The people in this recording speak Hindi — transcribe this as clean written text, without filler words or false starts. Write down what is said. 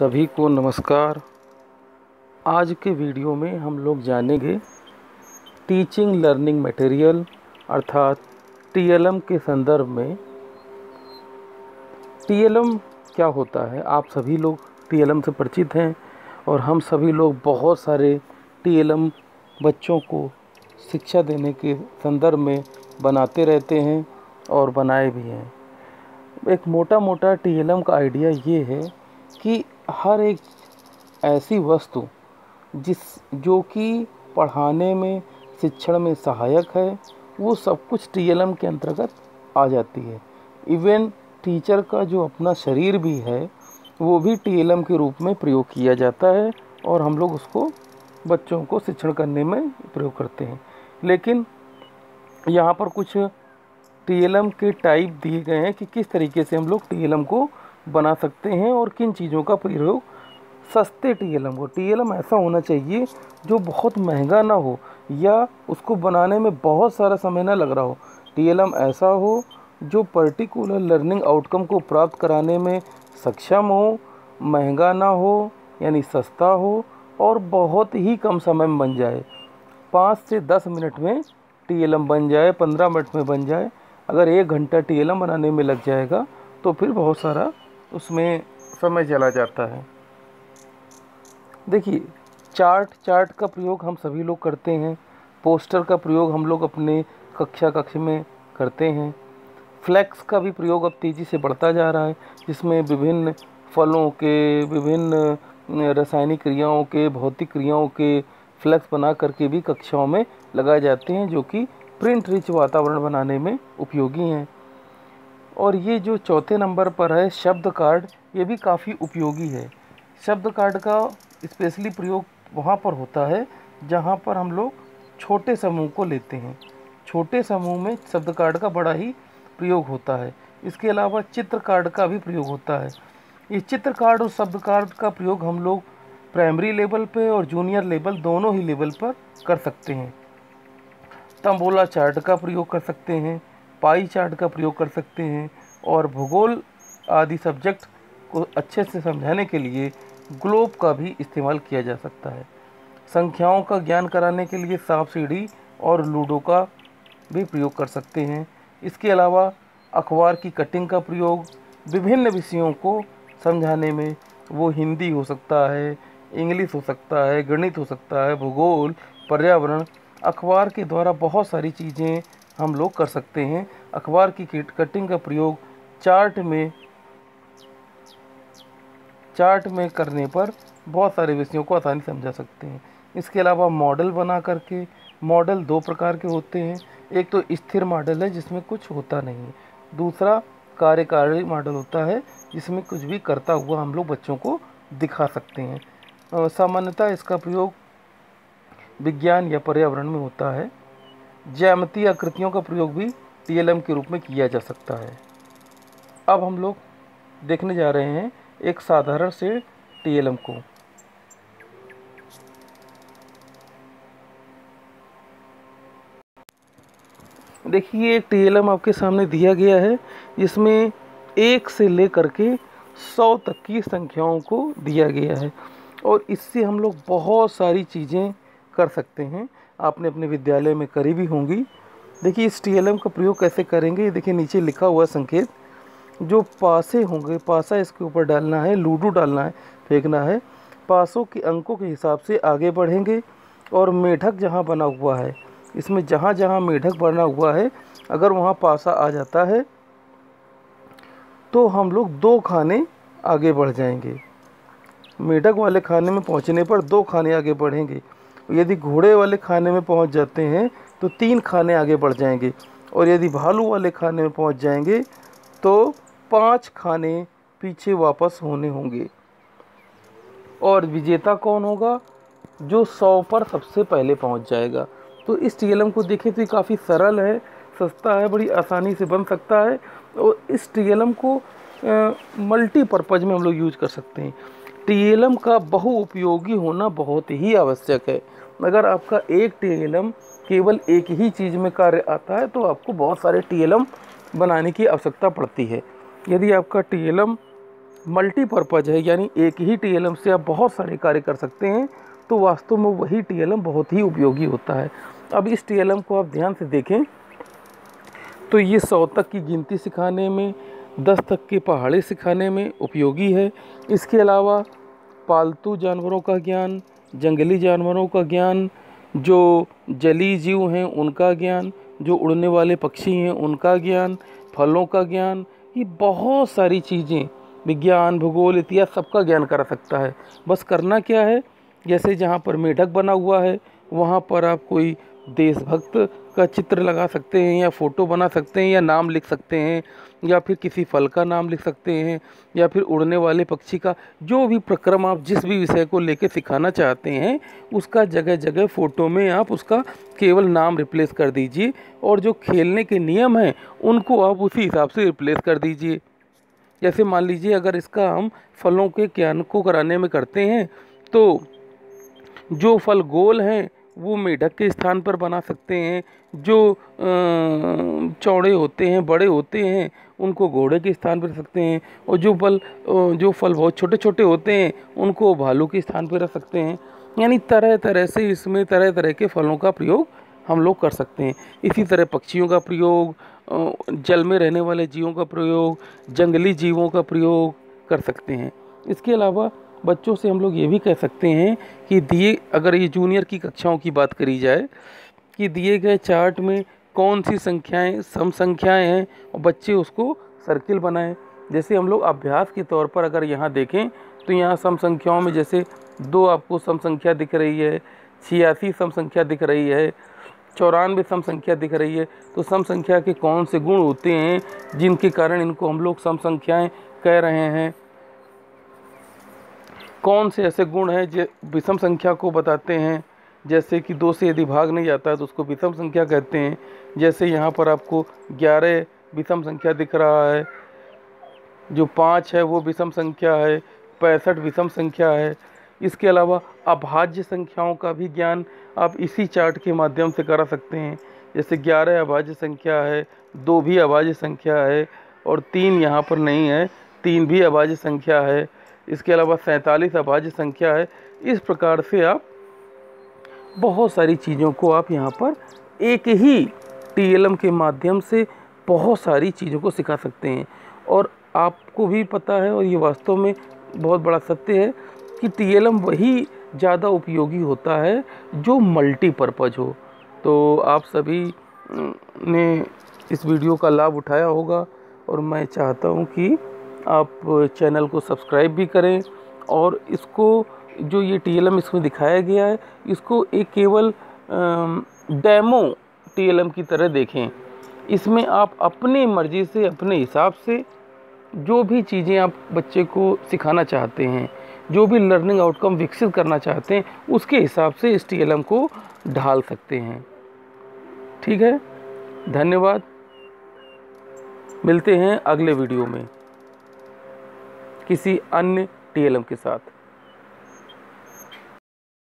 सभी को नमस्कार। आज के वीडियो में हम लोग जानेंगे टीचिंग लर्निंग मटेरियल अर्थात टीएलएम के संदर्भ में। टीएलएम क्या होता है, आप सभी लोग टीएलएम से परिचित हैं और हम सभी लोग बहुत सारे टीएलएम बच्चों को शिक्षा देने के संदर्भ में बनाते रहते हैं और बनाए भी हैं। एक मोटा टीएलएम का आइडिया ये है कि हर एक ऐसी वस्तु जो कि पढ़ाने में शिक्षण में सहायक है, वो सब कुछ टीएलएम के अंतर्गत आ जाती है। इवन टीचर का जो अपना शरीर भी है वो भी टीएलएम के रूप में प्रयोग किया जाता है और हम लोग उसको बच्चों को शिक्षण करने में प्रयोग करते हैं। लेकिन यहाँ पर कुछ टीएलएम के टाइप दिए गए हैं कि किस तरीके से हम लोग टीएलएम को बना सकते हैं और किन चीज़ों का प्रयोग। सस्ते टीएलएम ऐसा होना चाहिए जो बहुत महंगा ना हो या उसको बनाने में बहुत सारा समय ना लग रहा हो। टीएलएम ऐसा हो जो पर्टिकुलर लर्निंग आउटकम को प्राप्त कराने में सक्षम हो, महंगा ना हो यानी सस्ता हो और बहुत ही कम समय में बन जाए। 5 से 10 मिनट में टीएलएम बन जाए, 15 मिनट में बन जाए। अगर 1 घंटा टीएलएम बनाने में लग जाएगा तो फिर बहुत सारा उसमें समय चला जाता है। देखिए, चार्ट का प्रयोग हम सभी लोग करते हैं। पोस्टर का प्रयोग हम लोग अपने कक्ष में करते हैं। फ्लैक्स का भी प्रयोग अब तेज़ी से बढ़ता जा रहा है, जिसमें विभिन्न फलों के, विभिन्न रासायनिक क्रियाओं के, भौतिक क्रियाओं के फ्लैक्स बना करके भी कक्षाओं में लगाए जाते हैं, जो कि प्रिंट रिच वातावरण बनाने में उपयोगी हैं। और ये जो चौथे नंबर पर है शब्द कार्ड, ये भी काफ़ी उपयोगी है। शब्द कार्ड का स्पेशली प्रयोग वहाँ पर होता है जहाँ पर हम लोग छोटे समूह को लेते हैं। छोटे समूह में शब्द कार्ड का बड़ा ही प्रयोग होता है। इसके अलावा चित्र कार्ड का भी प्रयोग होता है। ये चित्र कार्ड और शब्द कार्ड का प्रयोग हम लोग प्राइमरी लेवल पे और जूनियर लेवल दोनों ही लेवल पर कर सकते हैं। तंबोला चार्ट का प्रयोग कर सकते हैं, पाई चार्ट का प्रयोग कर सकते हैं और भूगोल आदि सब्जेक्ट को अच्छे से समझाने के लिए ग्लोब का भी इस्तेमाल किया जा सकता है। संख्याओं का ज्ञान कराने के लिए सांप सीढ़ी और लूडो का भी प्रयोग कर सकते हैं। इसके अलावा अखबार की कटिंग का प्रयोग विभिन्न विषयों को समझाने में, वो हिंदी हो सकता है, इंग्लिश हो सकता है, गणित हो सकता है, भूगोल, पर्यावरण, अखबार के द्वारा बहुत सारी चीज़ें हम लोग कर सकते हैं। अखबार की कटिंग का प्रयोग चार्ट में करने पर बहुत सारे विषयों को आसानी समझा सकते हैं। इसके अलावा मॉडल बना करके, मॉडल 2 प्रकार के होते हैं। एक तो स्थिर मॉडल है जिसमें कुछ होता नहीं है, दूसरा कार्यकारी मॉडल होता है जिसमें कुछ भी करता हुआ हम लोग बच्चों को दिखा सकते हैं। सामान्यतः इसका प्रयोग विज्ञान या पर्यावरण में होता है। ज्यामितीय आकृतियों का प्रयोग भी टीएलएम के रूप में किया जा सकता है। अब हम लोग देखने जा रहे हैं एक साधारण से टीएलएम को। देखिए, एक टीएलएम आपके सामने दिया गया है जिसमें 1 से लेकर के 100 तक की संख्याओं को दिया गया है और इससे हम लोग बहुत सारी चीज़ें कर सकते हैं। आपने अपने विद्यालय में करी भी होंगी। देखिए, इस टीएलएम का प्रयोग कैसे करेंगे। देखिए, नीचे लिखा हुआ संकेत, जो पासे होंगे, पासा इसके ऊपर डालना है, लूडो डालना है, फेंकना है। पासों के अंकों के हिसाब से आगे बढ़ेंगे और मेढक जहाँ बना हुआ है, इसमें जहाँ जहाँ मेढक बना हुआ है, अगर वहाँ पासा आ जाता है तो हम लोग 2 खाने आगे बढ़ जाएंगे। मेढक वाले खाने में पहुँचने पर 2 खाने आगे बढ़ेंगे। यदि घोड़े वाले खाने में पहुँच जाते हैं तो 3 खाने आगे बढ़ जाएंगे और यदि भालू वाले खाने में पहुँच जाएंगे तो 5 खाने पीछे वापस होने होंगे। और विजेता कौन होगा? जो 100 पर सबसे पहले पहुंच जाएगा। तो इस टीएलएम को देखें तो ये काफ़ी सरल है, सस्ता है, बड़ी आसानी से बन सकता है और इस टीएलएम को मल्टीपर्पज़ में हम लोग यूज कर सकते हैं। टीएलएम का बहुउपयोगी होना बहुत ही आवश्यक है। अगर आपका एक टीएलएम केवल एक ही चीज़ में कार्य आता है तो आपको बहुत सारे टीएलएम बनाने की आवश्यकता पड़ती है। यदि आपका टीएलएम मल्टीपर्पज़ है, यानी एक ही टीएलएम से आप बहुत सारे कार्य कर सकते हैं, तो वास्तव में वही टीएलएम बहुत ही उपयोगी होता है। अब इस टीएलएम को आप ध्यान से देखें तो ये 100 तक की गिनती सिखाने में, 10 तक के पहाड़े सिखाने में उपयोगी है। इसके अलावा पालतू जानवरों का ज्ञान, जंगली जानवरों का ज्ञान, जो जलीय जीव हैं उनका ज्ञान, जो उड़ने वाले पक्षी हैं उनका ज्ञान, फलों का ज्ञान, ये बहुत सारी चीज़ें, विज्ञान, भूगोल, इतिहास, सबका ज्ञान करा सकता है। बस करना क्या है, जैसे जहाँ पर मेढक बना हुआ है वहाँ पर आप कोई देशभक्त का चित्र लगा सकते हैं, या फ़ोटो बना सकते हैं, या नाम लिख सकते हैं, या फिर किसी फल का नाम लिख सकते हैं, या फिर उड़ने वाले पक्षी का, जो भी प्रक्रम आप जिस भी विषय को लेकर सिखाना चाहते हैं उसका जगह जगह फ़ोटो में आप उसका केवल नाम रिप्लेस कर दीजिए, और जो खेलने के नियम हैं उनको आप उसी हिसाब से रिप्लेस कर दीजिए। जैसे मान लीजिए अगर इसका हम फलों के ज्ञान को कराने में करते हैं, तो जो फल गोल हैं वो मेढक के स्थान पर बना सकते हैं, जो चौड़े होते हैं, बड़े होते हैं, उनको घोड़े के स्थान पर रख सकते हैं, और जो फल बहुत छोटे छोटे होते हैं उनको भालू के स्थान पर रख सकते हैं। यानी तरह तरह से इसमें तरह तरह के फलों का प्रयोग हम लोग कर सकते हैं। इसी तरह पक्षियों का प्रयोग, जल में रहने वाले जीवों का प्रयोग, जंगली जीवों का प्रयोग कर सकते हैं। इसके अलावा बच्चों से हम लोग ये भी कह सकते हैं कि अगर ये जूनियर की कक्षाओं की बात करी जाए कि दिए गए चार्ट में कौन सी संख्याएं सम संख्याएं हैं, और बच्चे उसको सर्किल बनाएं। जैसे हम लोग अभ्यास के तौर पर अगर यहाँ देखें तो यहाँ सम संख्याओं में जैसे 2 आपको सम संख्या दिख रही है, 86 सम संख्या दिख रही है, 94 सम संख्या दिख रही है। तो सम संख्या के कौन से गुण होते हैं जिनके कारण इनको हम लोग सम संख्याएं कह रहे हैं, कौन से ऐसे गुण हैं जो विषम संख्या को बताते हैं। जैसे कि 2 से यदि भाग नहीं जाता है तो उसको विषम संख्या कहते हैं। जैसे यहाँ पर आपको 11 विषम संख्या दिख रहा है, जो 5 है वो विषम संख्या है, 65 विषम संख्या है। इसके अलावा अभाज्य संख्याओं का भी ज्ञान आप इसी चार्ट के माध्यम से करा सकते हैं। जैसे 11 अभाज्य संख्या है, 2 भी अभाज्य संख्या है, और 3 यहाँ पर नहीं है, 3 भी अभाज्य संख्या है। इसके अलावा 47 अभाज्य संख्या है। इस प्रकार से आप बहुत सारी चीज़ों को आप यहाँ पर एक ही टीएलएम के माध्यम से बहुत सारी चीज़ों को सिखा सकते हैं। और आपको भी पता है, और ये वास्तव में बहुत बड़ा सत्य है, कि टीएलएम वही ज़्यादा उपयोगी होता है जो मल्टीपर्पज़ हो। तो आप सभी ने इस वीडियो का लाभ उठाया होगा, और मैं चाहता हूँ कि आप चैनल को सब्सक्राइब भी करें, और इसको जो ये टीएलएम इसमें दिखाया गया है इसको एक केवल डेमो टीएलएम की तरह देखें। इसमें आप अपनी मर्ज़ी से, अपने हिसाब से जो भी चीज़ें आप बच्चे को सिखाना चाहते हैं, जो भी लर्निंग आउटकम विकसित करना चाहते हैं, उसके हिसाब से इस टीएलएम को ढाल सकते हैं। ठीक है, धन्यवाद। मिलते हैं अगले वीडियो में किसी अन्य टीएलएम के साथ।